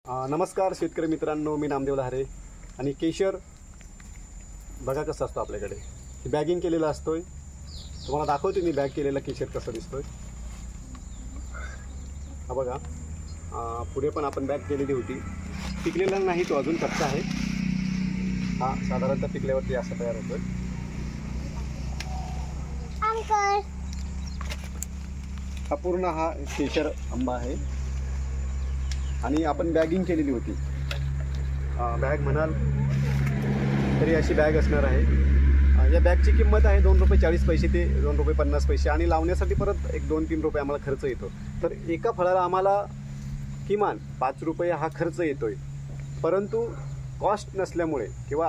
नमस्कार शेतकरी मित्रांनो, मी नामदेव लहारे आणि केशर बघा कसं असतो आपल्याकडे. बॅगिंग केलेला असतोय. तुम्हाला दाखवते मी बॅग केलेला केशर कसं दिसतोय. हा बघा, पुढे पण आपण बॅग केलेली होती. पिकलेला नाही तो, अजून कच्चा आहे. हा साधारणतः पिकल्यावरती असा तयार होतोय. हा पूर्ण हा केशर आंबा आहे आणि आपण बॅगिंग केलेली होती. बॅग म्हणाल तरी अशी बॅग असणार आहे. या बॅगची किंमत आहे ₹2.40 ते ₹2.50 आणि लावण्यासाठी परत एक 2-3 रुपये आम्हाला खर्च येतो. तर एका फळाला आम्हाला किमान ₹5 हा खर्च येतोय. परंतु कॉस्ट नसल्यामुळे किंवा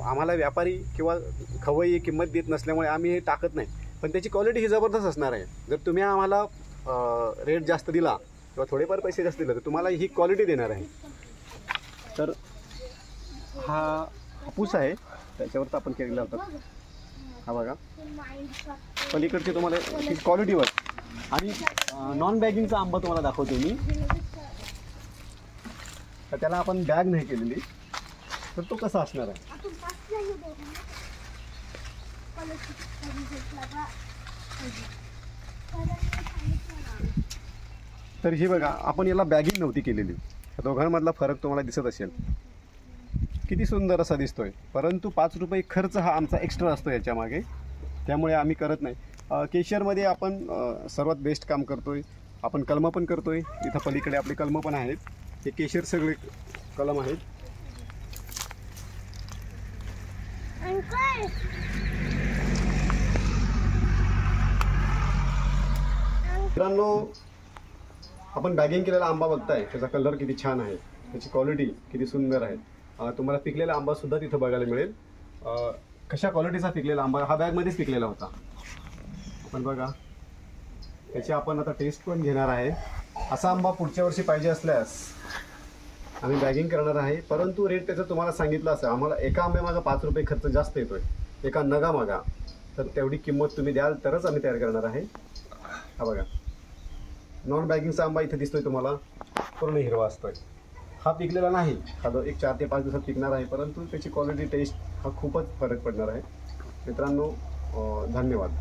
आम्हाला व्यापारी किंवा खवय्ये किंमत देत नसल्यामुळे आम्ही हे टाकत नाही. पण त्याची क्वालिटी ही जबरदस्त असणार आहे. जर तुम्ही आम्हाला रेट जास्त दिला किंवा थोडेफार पैसे जास्त दिले तर तुम्हाला ही क्वालिटी देणार आहे. तर हा हापूस आहे, त्याच्यावर आपण केलेला होता. हा बघा, पलीकडचे तुम्हाला ही क्वालिटीवर आणि नॉन बॅगिंगचा आंबा तुम्हाला दाखवतो मी. तर त्याला आपण बॅग नाही केलेली, तर तो कसा असणार आहे. तर ही बघा, आपण याला बॅगिंग नव्हती केलेली. दोघांमधला फरक तुम्हाला दिसत असेल. किती सुंदर असा दिसतोय. परंतु ₹5 खर्च हा आमचा एक्स्ट्रा असतो याच्या मागे, त्यामुळे आम्ही करत नाही. केशरमध्ये आपण सर्वात बेस्ट काम करतोय. आपण कलमं पण करतोय. इथं पलीकडे आपले कलमं पण आहेत. हे केशर सगळे कलम आहेत. मित्रांनो, आपण बॅगिंग केलेला आंबा बघताय, त्याचा कलर किती छान आहे, त्याची क्वालिटी किती सुंदर आहे. तुम्हाला पिकलेला आंबा सुद्धा तिथं बघायला मिळेल. कशा क्वालिटीचा पिकलेला आंबा, हा बॅगमध्येच पिकलेला होता. आपण बघा, त्याची आपण आता टेस्ट पण घेणार आहे. असा आंबा पुढच्या वर्षी पाहिजे असल्यास आम्ही बॅगिंग करणार आहे. परंतु रेट त्याचं तुम्हाला सांगितलं असं, आम्हाला एका आंब्यामागं ₹5 खर्च जास्त येतोय, एका नगामागा. तर तेवढी किंमत तुम्ही द्याल तरच आम्ही तयार करणार आहे. हा बघा, नॉन बॅगिंगचा आंबा इथे दिसतोय तुम्हाला, पूर्ण हिरवा असतोय. हा पिकलेला नाही, हा एक 4 ते 5 दिवसात पिकणार आहे. परंतु त्याची क्वालिटी टेस्ट हा खूपच फरक पडणार आहे. मित्रांनो, धन्यवाद.